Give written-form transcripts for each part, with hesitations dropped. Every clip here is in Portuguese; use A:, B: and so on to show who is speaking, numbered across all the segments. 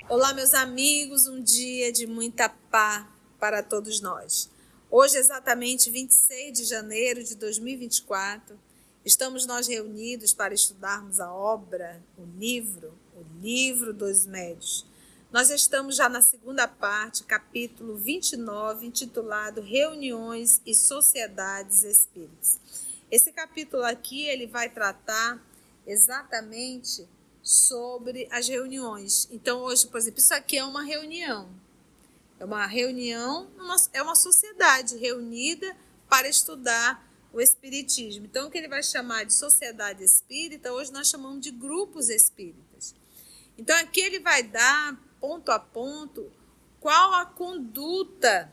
A: Olá, meus amigos, um dia de muita paz para todos nós. Hoje, exatamente 26 de janeiro de 2024, estamos nós reunidos para estudarmos a obra, o livro dos médios. Nós estamos já na segunda parte, capítulo 29, intitulado Reuniões e Sociedades Espíritas. Esse capítulo aqui, ele vai tratar exatamente sobre as reuniões. Então, hoje, por exemplo, isso aqui é uma reunião. É uma sociedade reunida para estudar o espiritismo. Então, o que ele vai chamar de sociedade espírita, hoje nós chamamos de grupos espíritas. Então, aqui ele vai dar, ponto a ponto, qual a conduta,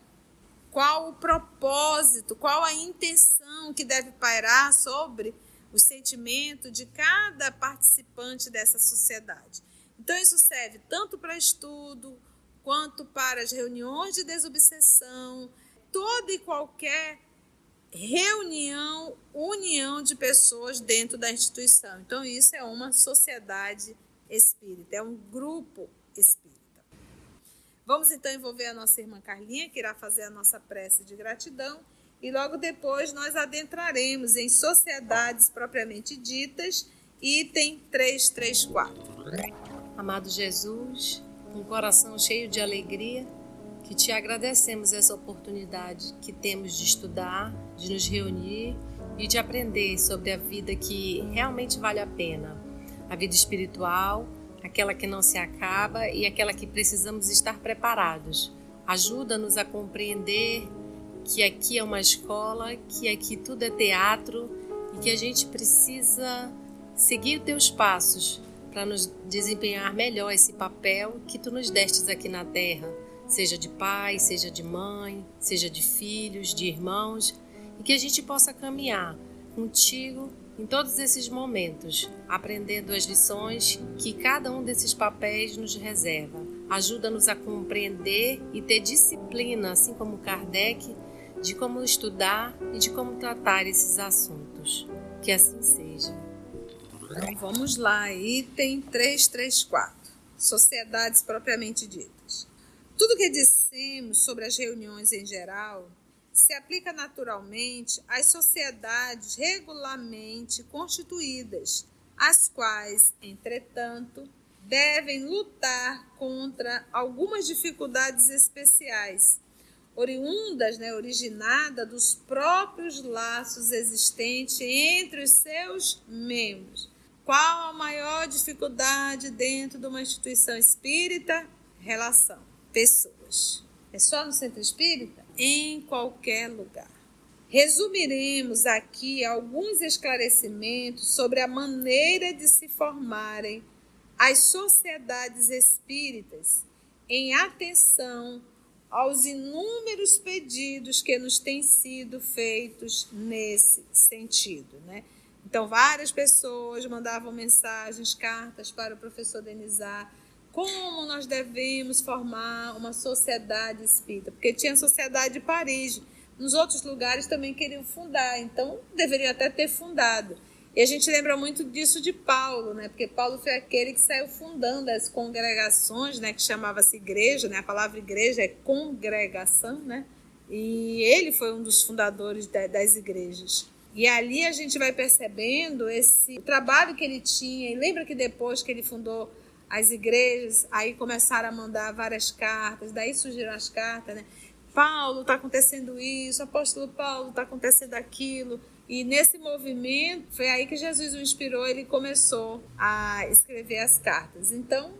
A: qual o propósito, qual a intenção que deve pairar sobre o sentimento de cada participante dessa sociedade. Então, isso serve tanto para estudo, quanto para as reuniões de desobsessão, toda e qualquer reunião, união de pessoas dentro da instituição. Então, isso é uma sociedade espírita, é um grupo espírita. Vamos, então, envolver a nossa irmã Carlinha, que irá fazer a nossa prece de gratidão, e logo depois nós adentraremos em sociedades propriamente ditas, item 334.
B: Amado Jesus, com o coração cheio de alegria, que te agradecemos essa oportunidade que temos de estudar, de nos reunir e de aprender sobre a vida que realmente vale a pena. A vida espiritual, aquela que não se acaba e aquela que precisamos estar preparados. Ajuda-nos a compreender que aqui é uma escola, que aqui tudo é teatro e que a gente precisa seguir os teus passos para nos desempenhar melhor esse papel que tu nos destes aqui na terra, seja de pai, seja de mãe, seja de filhos, de irmãos, e que a gente possa caminhar contigo em todos esses momentos, aprendendo as lições que cada um desses papéis nos reserva. Ajuda-nos a compreender e ter disciplina, assim como Kardec, de como estudar e de como tratar esses assuntos. Que assim seja.
A: Então, vamos lá, item 334, sociedades propriamente ditas. Tudo que dissemos sobre as reuniões em geral se aplica naturalmente às sociedades regularmente constituídas, as quais, entretanto, devem lutar contra algumas dificuldades especiais, originadas dos próprios laços existentes entre os seus membros. Qual a maior dificuldade dentro de uma instituição espírita? Relação, pessoas. É só no centro espírita? Em qualquer lugar. Resumiremos aqui alguns esclarecimentos sobre a maneira de se formarem as sociedades espíritas em atenção aos inúmeros pedidos que nos têm sido feitos nesse sentido, né? Então, várias pessoas mandavam mensagens, cartas para o professor Denizar, como nós devemos formar uma sociedade espírita, porque tinha a sociedade de Paris, nos outros lugares também queriam fundar, então deveriam até ter fundado. E a gente lembra muito disso de Paulo, né? Porque Paulo foi aquele que saiu fundando as congregações, né? Que chamava-se igreja, né? A palavra igreja é congregação, né? E ele foi um dos fundadores das igrejas. E ali a gente vai percebendo esse trabalho que ele tinha. E lembra que depois que ele fundou as igrejas, aí começaram a mandar várias cartas, daí surgiram as cartas, né? Paulo, está acontecendo isso, apóstolo Paulo, está acontecendo aquilo. E nesse movimento, foi aí que Jesus o inspirou, ele começou a escrever as cartas. Então,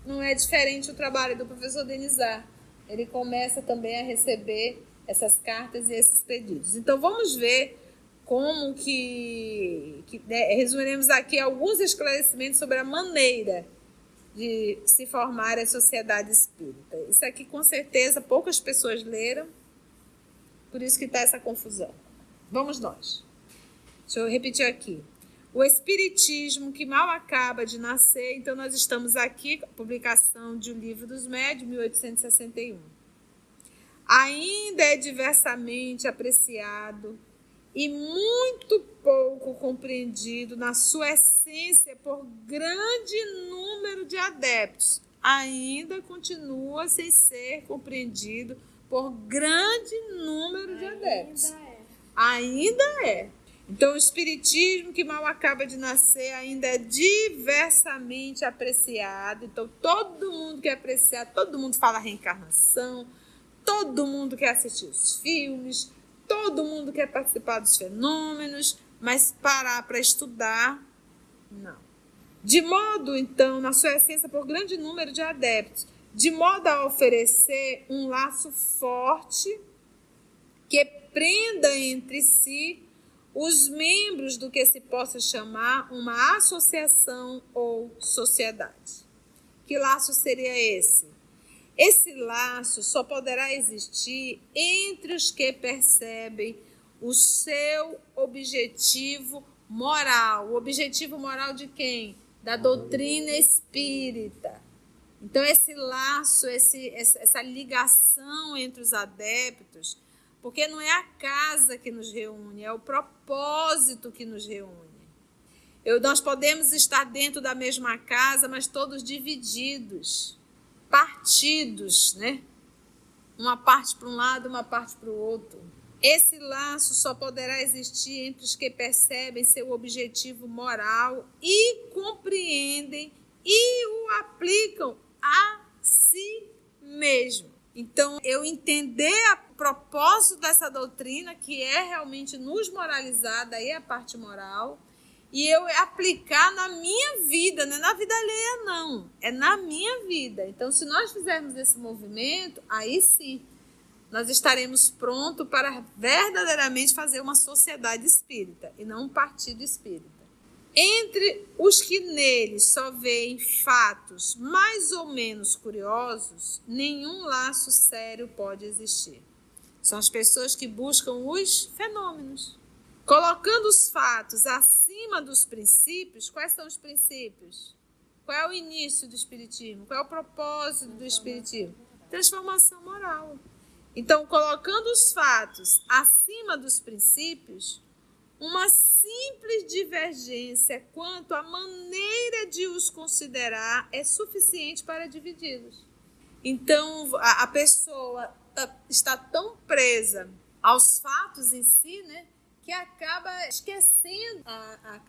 A: não é diferente o trabalho do professor Denizar. Ele começa também a receber essas cartas e esses pedidos. Então, vamos ver como resumiremos aqui alguns esclarecimentos sobre a maneira de se formar a sociedade espírita. Isso aqui, com certeza, poucas pessoas leram, por isso que está essa confusão. Vamos nós. Deixa eu repetir aqui. O Espiritismo, que mal acaba de nascer, então nós estamos aqui com a publicação de O Livro dos Médios, 1861. ainda é diversamente apreciado e muito pouco compreendido na sua essência por grande número de adeptos. Ainda continua sem ser compreendido por grande número de adeptos. Ainda é. Então, o espiritismo, que mal acaba de nascer, ainda é diversamente apreciado. Então, todo mundo quer apreciar, todo mundo fala reencarnação, todo mundo quer assistir os filmes, todo mundo quer participar dos fenômenos, mas parar para estudar, não. De modo, então, na sua essência, por grande número de adeptos, de modo a oferecer um laço forte que prenda entre si os membros do que se possa chamar uma associação ou sociedade. Que laço seria esse? Esse laço só poderá existir entre os que percebem o seu objetivo moral. O objetivo moral de quem? Da doutrina espírita. Então, esse laço, essa ligação entre os adeptos, porque não é a casa que nos reúne, é o propósito que nos reúne. Nós podemos estar dentro da mesma casa, mas todos divididos, partidos, né? Uma parte para um lado, uma parte para o outro. Esse laço só poderá existir entre os que percebem seu objetivo moral e compreendem e o aplicam a si mesmo. Então, eu entender o propósito dessa doutrina, que é realmente nos moralizar, daí a parte moral, e eu aplicar na minha vida, não é na vida alheia, não. É na minha vida. Então, se nós fizermos esse movimento, aí sim, nós estaremos prontos para verdadeiramente fazer uma sociedade espírita e não um partido espírita. Entre os que neles só veem fatos mais ou menos curiosos, nenhum laço sério pode existir. São as pessoas que buscam os fenômenos. Colocando os fatos acima dos princípios, quais são os princípios? Qual é o início do espiritismo? Qual é o propósito do espiritismo? Transformação moral. Então, colocando os fatos acima dos princípios, uma simples divergência quanto à maneira de os considerar é suficiente para dividi-los. Então, a pessoa está tão presa aos fatos em si, né, que acaba esquecendo,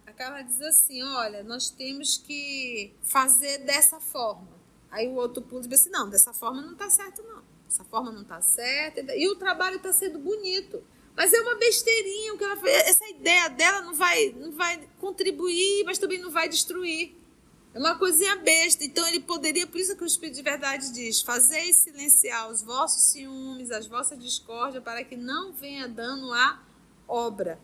A: acaba dizendo assim, olha, nós temos que fazer dessa forma. Aí o outro pula e diz assim, não, dessa forma não está certo, não. Essa forma não está certa. E o trabalho está sendo bonito. Mas é uma besteirinha. O que ela fez. Essa ideia dela não vai contribuir, mas também não vai destruir. É uma coisinha besta. Então ele poderia, por isso que o Espírito de Verdade diz, fazei silenciar os vossos ciúmes, as vossas discórdias, para que não venha dano à obra.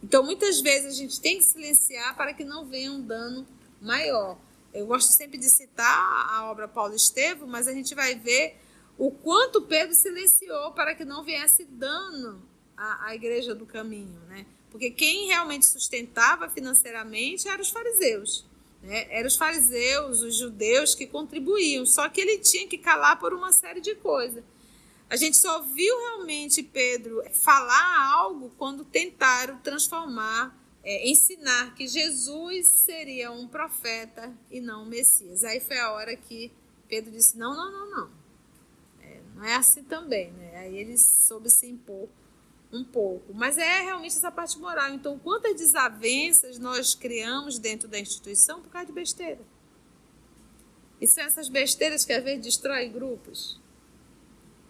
A: Então muitas vezes a gente tem que silenciar para que não venha um dano maior. Eu gosto sempre de citar a obra Paulo Estevam, mas a gente vai ver o quanto Pedro silenciou para que não viesse dano à igreja do caminho, né? Porque quem realmente sustentava financeiramente eram os fariseus, né? Eram os fariseus, os judeus que contribuíam, só que ele tinha que calar por uma série de coisas. A gente só viu realmente Pedro falar algo quando tentaram transformar, ensinar que Jesus seria um profeta e não um Messias. Aí foi a hora que Pedro disse, não. Não é assim também, né? Aí ele soube se impor um pouco. Mas é realmente essa parte moral. Então, quantas desavenças nós criamos dentro da instituição por causa de besteira? E são essas besteiras que às vezes destroem grupos,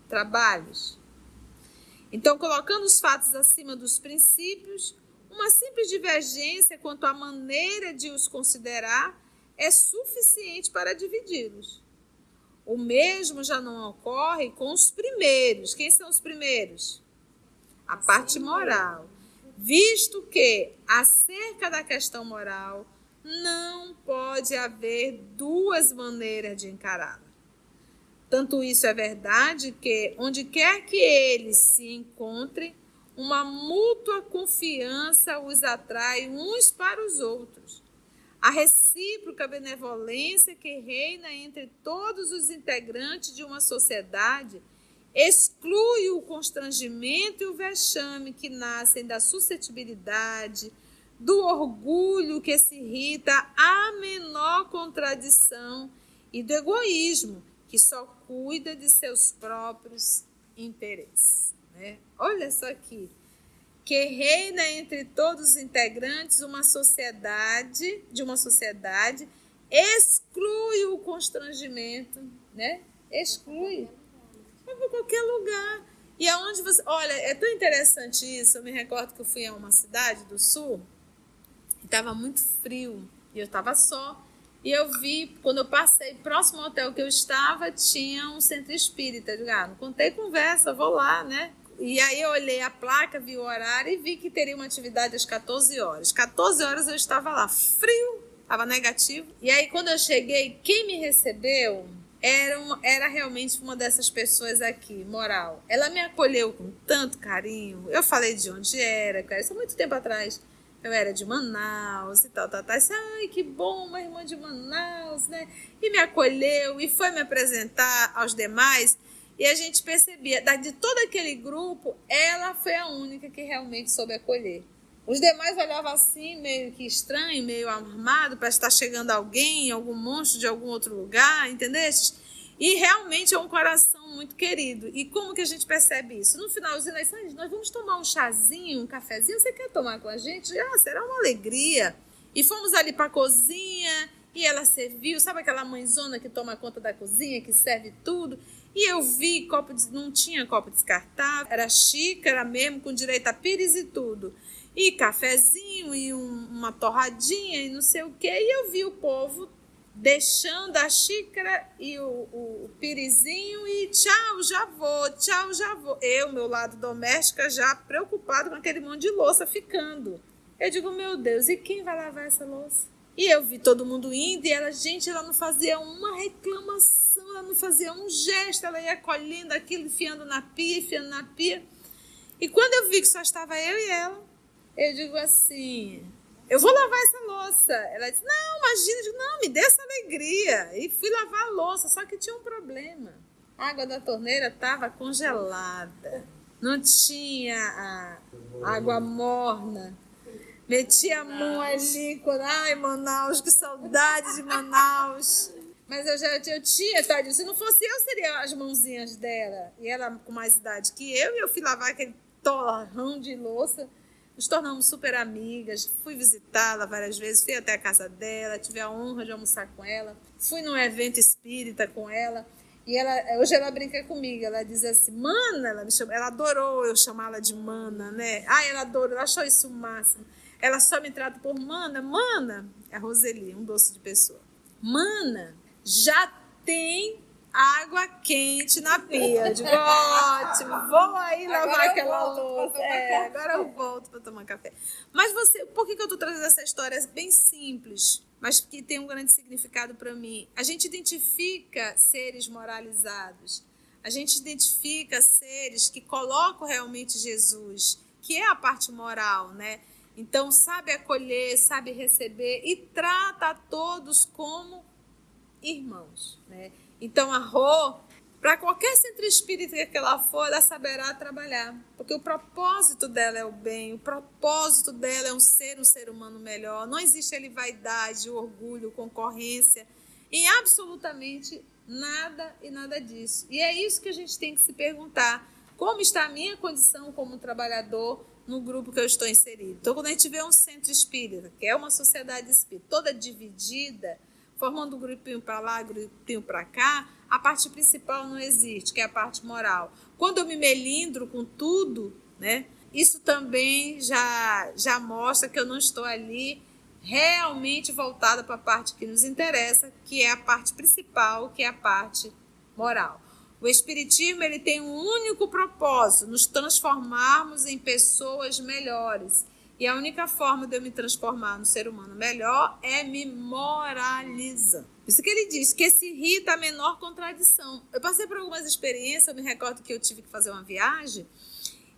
A: trabalhos. Então, colocando os fatos acima dos princípios, uma simples divergência quanto à maneira de os considerar é suficiente para dividi-los. O mesmo já não ocorre com os primeiros. Quem são os primeiros? A parte moral. Visto que, acerca da questão moral, não pode haver duas maneiras de encará-la. Tanto isso é verdade que, onde quer que eles se encontrem, uma mútua confiança os atrai uns para os outros. A recíproca benevolência que reina entre todos os integrantes de uma sociedade exclui o constrangimento e o vexame que nascem da suscetibilidade, do orgulho que se irrita à menor contradição e do egoísmo que só cuida de seus próprios interesses. Né? Olha só aqui, que reina entre todos os integrantes de uma sociedade, exclui o constrangimento, né? Exclui. Vai para qualquer lugar. E aonde você... Olha, é tão interessante isso. Eu me recordo que eu fui a uma cidade do sul e estava muito frio. E eu estava só. E eu vi, quando eu passei próximo ao hotel que eu estava, tinha um centro espírita. Eu digo, não contei conversa, vou lá, né? E aí eu olhei a placa, vi o horário e vi que teria uma atividade às 14 horas. 14 horas eu estava lá, frio, estava negativo. E aí quando eu cheguei, quem me recebeu era realmente uma dessas pessoas aqui, moral. Ela me acolheu com tanto carinho. Eu falei de onde era, cara, isso há muito tempo atrás. Eu era de Manaus e tal. Disse, ai, que bom, uma irmã de Manaus, né? E me acolheu e foi me apresentar aos demais. E a gente percebia, de todo aquele grupo, ela foi a única que realmente soube acolher. Os demais olhavam assim, meio que estranho, meio armado, para estar chegando alguém, algum monstro de algum outro lugar, entendeste? E realmente é um coração muito querido. E como que a gente percebe isso? No finalzinho, nós vamos tomar um chazinho, um cafezinho, você quer tomar com a gente? Será uma alegria. E fomos ali para a cozinha, e ela serviu, sabe aquela mãezona que toma conta da cozinha, que serve tudo? E eu vi, não tinha copo descartável, era xícara mesmo, com direito a pires e tudo. E cafezinho, e uma torradinha, e não sei o quê. E eu vi o povo deixando a xícara e o pirizinho e tchau, já vou. Eu, meu lado doméstica, já preocupado com aquele monte de louça ficando. Eu digo, meu Deus, e quem vai lavar essa louça? E eu vi todo mundo indo e ela não fazia uma reclamação, ela não fazia um gesto, ela ia colhendo aquilo, enfiando na pia. E quando eu vi que só estava eu e ela, eu digo assim, eu vou lavar essa louça. Ela disse, não, imagina, eu digo, não, me dê essa alegria. E fui lavar a louça, só que tinha um problema. A água da torneira estava congelada, não tinha a água morna. Meti a mão ali, ai, Manaus, que saudade de Manaus. Mas eu tinha, tadinho, se não fosse eu, seriam as mãozinhas dela. E ela com mais idade que eu, e eu fui lavar aquele torrão de louça. Nos tornamos super amigas, fui visitá-la várias vezes, fui até a casa dela, tive a honra de almoçar com ela, fui num evento espírita com ela. E hoje ela brinca comigo, ela diz assim, Mana, ela adorou eu chamá-la de Mana, né? Ela adorou, ela achou isso o máximo. Ela só me trata por Mana, é a Roseli, um doce de pessoa. Mana, já tem água quente na pia. Eu digo, ótimo, vou aí lavar aquela louça. Agora eu volto para tomar café. Mas por que eu estou trazendo essa história bem simples, mas que tem um grande significado para mim? A gente identifica seres moralizados, a gente identifica seres que colocam realmente Jesus, que é a parte moral, né? Então, sabe acolher, sabe receber e trata a todos como irmãos, né? Então, a Rô, para qualquer centro espírita que ela for, ela saberá trabalhar. Porque o propósito dela é o bem, o propósito dela é um ser humano melhor. Não existe ali vaidade, orgulho, concorrência, em absolutamente nada e nada disso. E é isso que a gente tem que se perguntar. Como está a minha condição como trabalhador no grupo que eu estou inserido? Então, quando a gente vê um centro espírita, que é uma sociedade espírita toda dividida, formando um grupinho para lá, um grupinho para cá, a parte principal não existe, que é a parte moral. Quando eu me melindro com tudo, né, isso também já mostra que eu não estou ali realmente voltada para a parte que nos interessa, que é a parte principal, que é a parte moral. O Espiritismo ele tem um único propósito, nos transformarmos em pessoas melhores. E a única forma de eu me transformar no ser humano melhor é me moralizando. Isso que ele diz, que se irrita a menor contradição. Eu passei por algumas experiências, eu me recordo que eu tive que fazer uma viagem,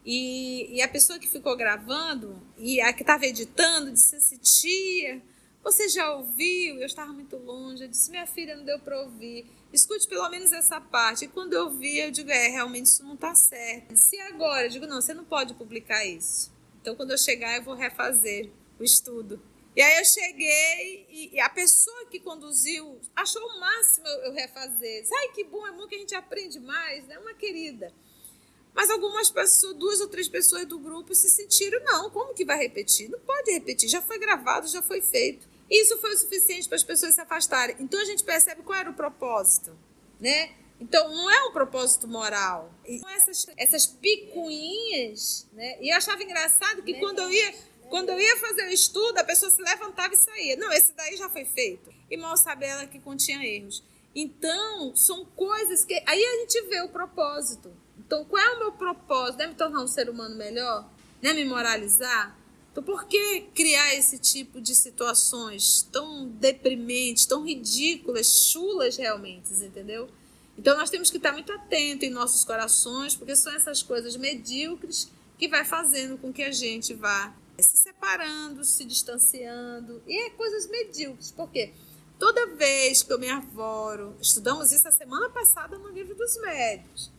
A: e a pessoa que ficou gravando, e a que estava editando, disse assim, tia, você já ouviu? Eu estava muito longe, eu disse, minha filha, não deu para ouvir. escute pelo menos essa parte. E quando eu vi, eu digo, realmente isso não está certo. Se agora, eu digo, não, você não pode publicar isso. Então, quando eu chegar, eu vou refazer o estudo. E aí eu cheguei e a pessoa que conduziu achou o máximo eu refazer. Ai, que bom, é bom que a gente aprende mais, né? Uma querida. Mas algumas pessoas, 2 ou 3 pessoas do grupo se sentiram, não, como que vai repetir? Não pode repetir, já foi gravado, já foi feito. Isso foi o suficiente para as pessoas se afastarem. Então a gente percebe qual era o propósito, né? Então não é um propósito moral. Então, essas picuinhas, né? E eu achava engraçado que quando eu ia fazer o estudo, a pessoa se levantava e saía. Não, esse daí já foi feito. E mal sabe ela que continha erros. Então, são coisas que... Aí a gente vê o propósito. Então, qual é o meu propósito? É me tornar um ser humano melhor? Né? Me moralizar? Então, por que criar esse tipo de situações tão deprimentes, tão ridículas, chulas realmente, entendeu? Então, nós temos que estar muito atentos em nossos corações, porque são essas coisas medíocres que vai fazendo com que a gente vá se separando, se distanciando. E é coisas medíocres, por quê? Toda vez que eu me arvoro, estudamos isso a semana passada no Livro dos Médiuns,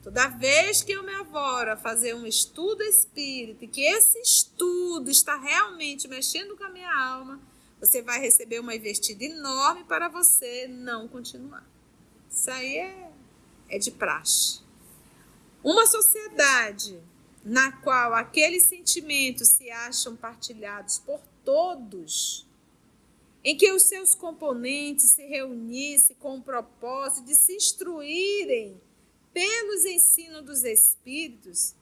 A: toda vez que eu me arvoro a fazer um estudo espírita e que esse estudo está realmente mexendo com a minha alma, você vai receber uma investida enorme para você não continuar. Isso aí é de praxe. Uma sociedade na qual aqueles sentimentos se acham partilhados por todos, em que os seus componentes se reunissem com o propósito de se instruírem pelos ensinos dos espíritos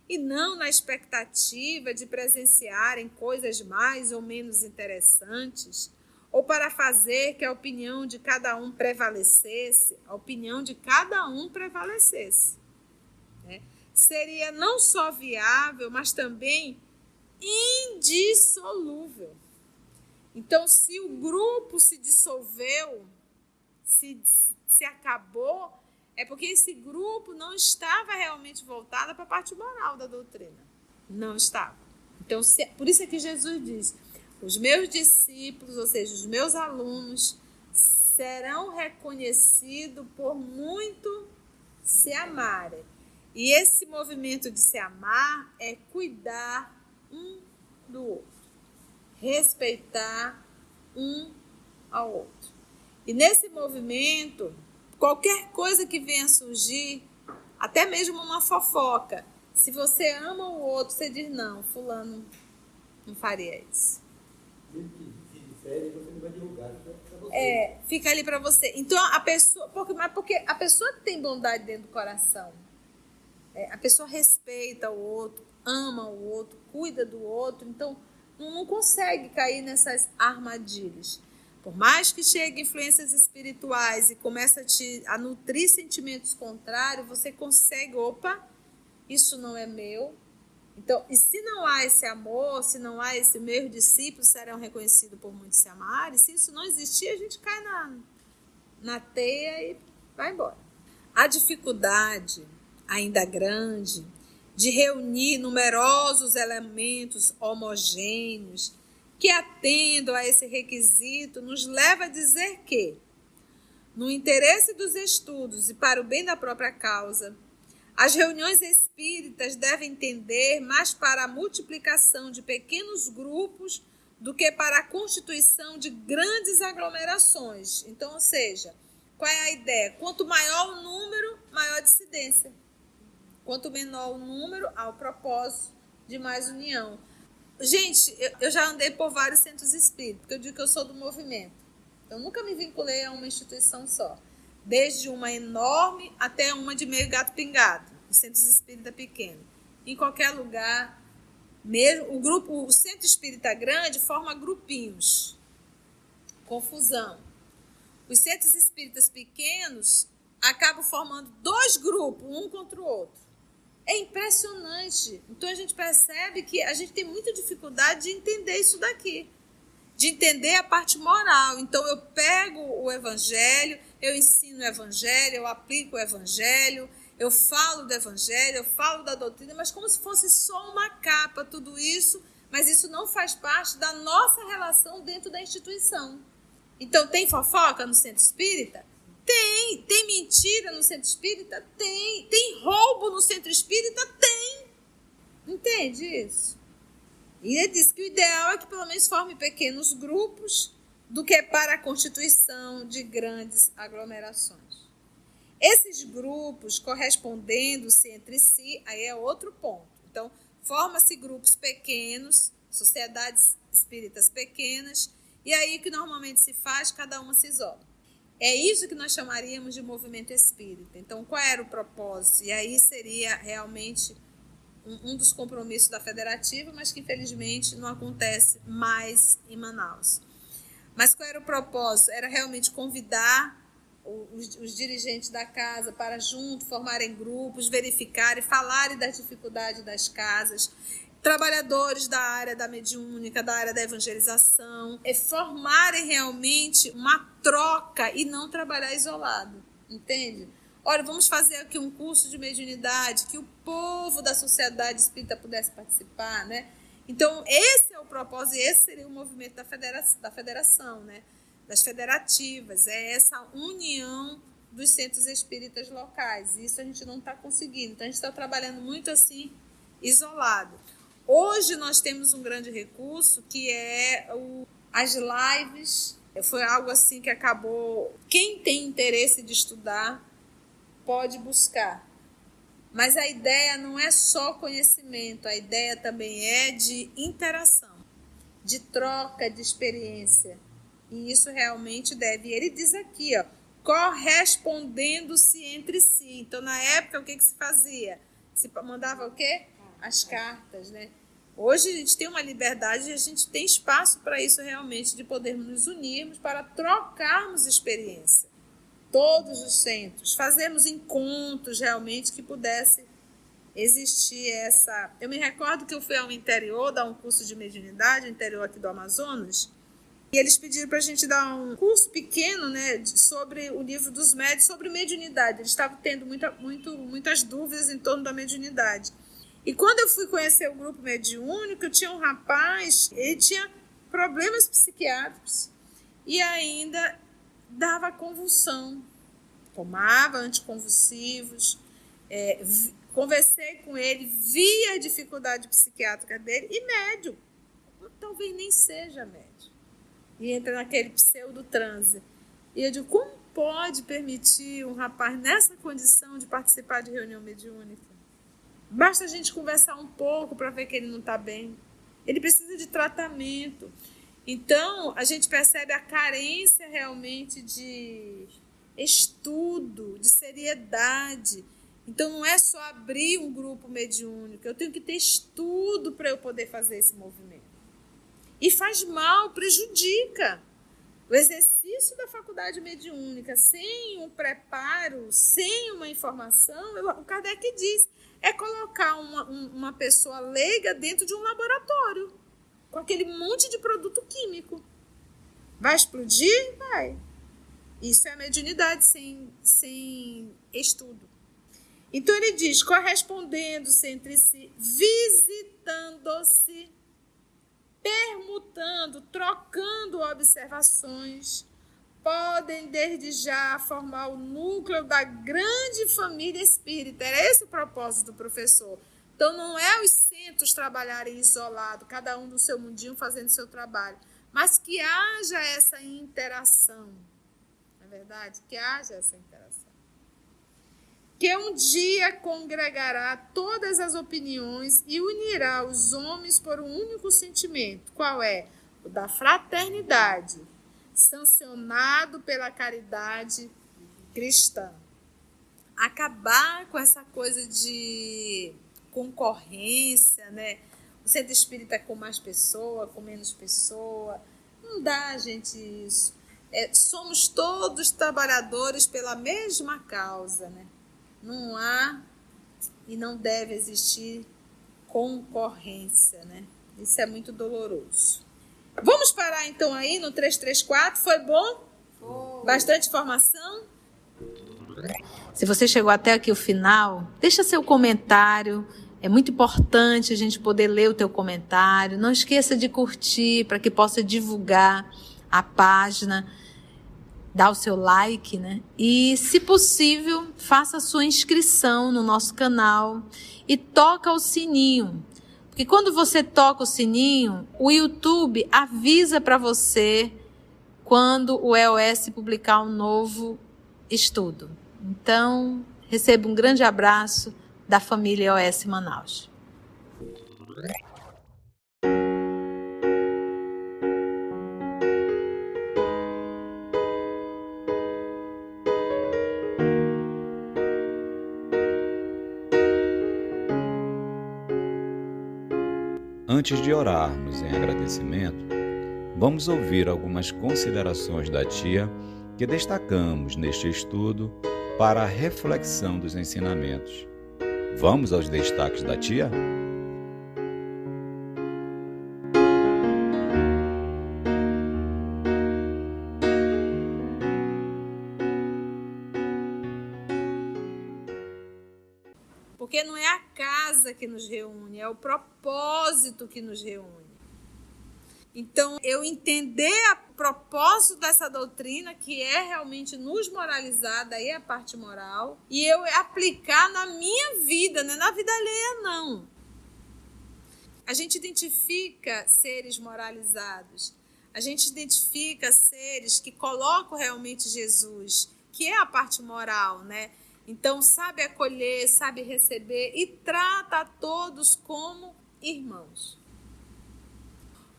A: e não na expectativa de presenciarem coisas mais ou menos interessantes, ou para fazer que a opinião de cada um prevalecesse, né? Seria não só viável, mas também indissolúvel. Então, se o grupo se dissolveu, se acabou, é porque esse grupo não estava realmente voltado para a parte moral da doutrina. Não estava. Então, por isso é que Jesus diz, os meus discípulos, ou seja, os meus alunos, serão reconhecidos por muito se amarem. E esse movimento de se amar é cuidar um do outro. Respeitar um ao outro. E nesse movimento, qualquer coisa que venha surgir, até mesmo uma fofoca, se você ama o outro, você diz, não, fulano não faria isso. Fica ali para você. Então, a pessoa, porque a pessoa tem bondade dentro do coração. A pessoa respeita o outro, ama o outro, cuida do outro, então não consegue cair nessas armadilhas. Por mais que chegue influências espirituais e comece a nutrir sentimentos contrários, você consegue, isso não é meu. Então, e se não há esse amor, se não há esse meus discípulos serão reconhecidos por muitos se amarem, se isso não existir, a gente cai na teia e vai embora. A dificuldade, ainda grande, de reunir numerosos elementos homogêneos que atendam a esse requisito, nos leva a dizer que, no interesse dos estudos e para o bem da própria causa, as reuniões espíritas devem tender mais para a multiplicação de pequenos grupos do que para a constituição de grandes aglomerações. Então, ou seja, qual é a ideia? Quanto maior o número, maior a dissidência. Quanto menor o número, há o propósito de mais união. Gente, eu já andei por vários centros espíritas, porque eu digo que eu sou do movimento. Eu nunca me vinculei a uma instituição só. Desde uma enorme até uma de meio gato pingado. Os centros espíritas pequenos. Em qualquer lugar, mesmo o centro espírita grande forma grupinhos. Confusão. Os centros espíritas pequenos acabam formando 2 grupos, um contra o outro. É impressionante. Então a gente percebe que a gente tem muita dificuldade de entender isso daqui. De entender a parte moral. Então eu pego o evangelho, eu ensino o evangelho, eu aplico o evangelho, eu falo do evangelho, eu falo da doutrina, mas como se fosse só uma capa tudo isso, mas isso não faz parte da nossa relação dentro da instituição. Então tem fofoca no centro espírita? Tem mentira no centro espírita? Tem roubo no centro espírita? Tem. Entende isso? E ele diz que o ideal é que pelo menos forme pequenos grupos do que para a constituição de grandes aglomerações. Esses grupos correspondendo-se entre si, aí é outro ponto. Então, forma-se grupos pequenos, sociedades espíritas pequenas, e aí o que normalmente se faz, cada uma se isola. É isso que nós chamaríamos de movimento espírita. Então, qual era o propósito? E aí seria realmente um dos compromissos da federativa, mas que infelizmente não acontece mais em Manaus. Mas qual era o propósito? Era realmente convidar os dirigentes da casa para junto formarem grupos, verificarem, falarem das dificuldades das casas, trabalhadores da área da mediúnica, da área da evangelização, formarem realmente uma troca e não trabalhar isolado, entende? Olha, vamos fazer aqui um curso de mediunidade, que o povo da sociedade espírita pudesse participar, né? Então, esse é o propósito, esse seria o movimento da federação, né? Das federativas, é essa união dos centros espíritas locais. Isso a gente não está conseguindo, então a gente está trabalhando muito assim, isolado. Hoje nós temos um grande recurso que é as lives. Foi algo assim que acabou. Quem tem interesse de estudar pode buscar. Mas a ideia não é só conhecimento, a ideia também é de interação, de troca de experiência. E isso realmente deve. Ele diz aqui, ó, correspondendo-se entre si. Então, na época, o que se fazia? Se mandava o quê? As cartas, né? Hoje a gente tem uma liberdade e a gente tem espaço para isso realmente, de podermos nos unirmos para trocarmos experiência. Todos os centros, fazermos encontros realmente que pudesse existir essa... Eu me recordo que eu fui ao interior dar um curso de mediunidade, interior aqui do Amazonas, e eles pediram para a gente dar um curso pequeno, né, sobre o livro dos médiuns, sobre mediunidade. Eles estavam tendo muitas dúvidas em torno da mediunidade. E quando eu fui conhecer o grupo mediúnico, tinha um rapaz, ele tinha problemas psiquiátricos e ainda dava convulsão, tomava anticonvulsivos, conversei com ele, vi a dificuldade psiquiátrica dele e médium, talvez nem seja médium, e entra naquele pseudo-transe. E eu digo, como pode permitir um rapaz nessa condição de participar de reunião mediúnica? Basta a gente conversar um pouco para ver que ele não está bem. Ele precisa de tratamento. Então, a gente percebe a carência realmente de estudo, de seriedade. Então, não é só abrir um grupo mediúnico. Eu tenho que ter estudo para eu poder fazer esse movimento. E faz mal, prejudica. O exercício da faculdade mediúnica, sem um preparo, sem uma informação, o Kardec diz, é colocar uma pessoa leiga dentro de um laboratório, com aquele monte de produto químico. Vai explodir? Vai. Isso é a mediunidade sem estudo. Então ele diz, correspondendo-se entre si, visitando-se, permutando, trocando observações, podem desde já formar o núcleo da grande família espírita. Era esse o propósito do professor. Então não é os centros trabalharem isolados, cada um no seu mundinho fazendo seu trabalho, mas que haja essa interação. Não é verdade? Que haja essa interação. Que um dia congregará todas as opiniões e unirá os homens por um único sentimento. Qual é? O da fraternidade, sancionado pela caridade cristã. Acabar com essa coisa de concorrência, né? O centro espírita é com mais pessoa, com menos pessoa. Não dá, gente, isso. Somos todos trabalhadores pela mesma causa, né? Não há e não deve existir concorrência, né? Isso é muito doloroso. Vamos parar então aí no 334, foi bom? Foi. Bastante informação? Se você chegou até aqui o final, deixa seu comentário, é muito importante a gente poder ler o teu comentário, não esqueça de curtir para que possa divulgar a página. dá o seu like, né? E, se possível, faça a sua inscrição no nosso canal e toca o sininho. Porque quando você toca o sininho, o YouTube avisa para você quando o EOS publicar um novo estudo. Então, receba um grande abraço da família EOS Manaus.
C: Antes de orarmos em agradecimento, vamos ouvir algumas considerações da tia que destacamos neste estudo para a reflexão dos ensinamentos. Vamos aos destaques da tia?
A: Porque não é a casa que nos reúne, é o propósito que nos reúne. Então, eu entender o propósito dessa doutrina, que é realmente nos moralizar, daí a parte moral, e eu aplicar na minha vida, não é na vida alheia, não. A gente identifica seres moralizados, a gente identifica seres que colocam realmente Jesus, que é a parte moral, né? Então, sabe acolher, sabe receber e trata a todos como irmãos.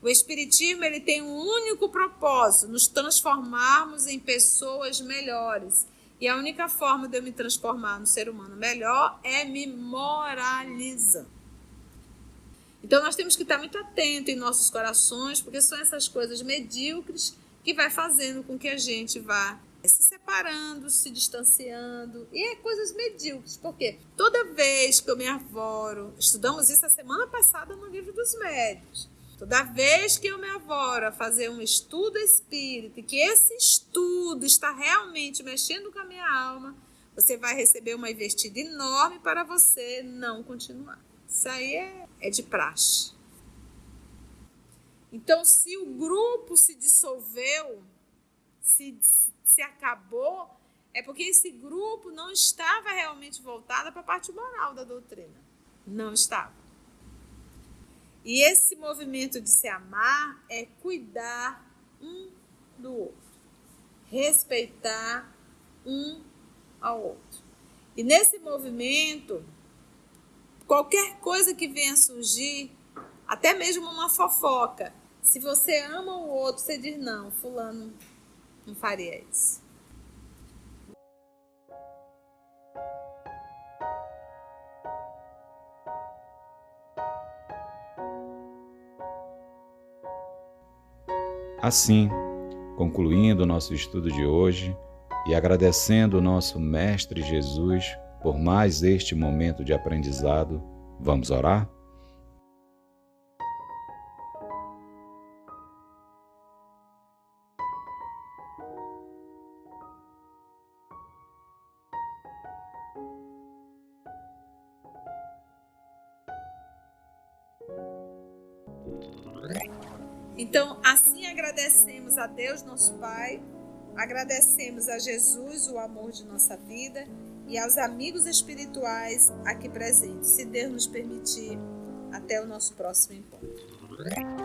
A: O Espiritismo ele tem um único propósito, nos transformarmos em pessoas melhores. E a única forma de eu me transformar no ser humano melhor é me moralizando. Então, nós temos que estar muito atentos em nossos corações, porque são essas coisas medíocres que vai fazendo com que a gente vá se separando, se distanciando, e é coisas medíocres, porque toda vez que eu me arvoro, estudamos isso a semana passada no Livro dos Médiuns, toda vez que eu me arvoro a fazer um estudo espírita, e que esse estudo está realmente mexendo com a minha alma, você vai receber uma investida enorme para você não continuar. Isso aí é de praxe. Então, se o grupo se dissolveu, se acabou, é porque esse grupo não estava realmente voltado para a parte moral da doutrina. Não estava. E esse movimento de se amar é cuidar um do outro. Respeitar um ao outro. E nesse movimento, qualquer coisa que venha surgir, até mesmo uma fofoca, se você ama o outro, você diz, não, fulano não faria isso.
C: Assim, concluindo o nosso estudo de hoje e agradecendo o nosso Mestre Jesus por mais este momento de aprendizado, vamos orar?
A: Então, assim agradecemos a Deus, nosso Pai, agradecemos a Jesus, o amor de nossa vida, e aos amigos espirituais aqui presentes. Se Deus nos permitir, até o nosso próximo encontro.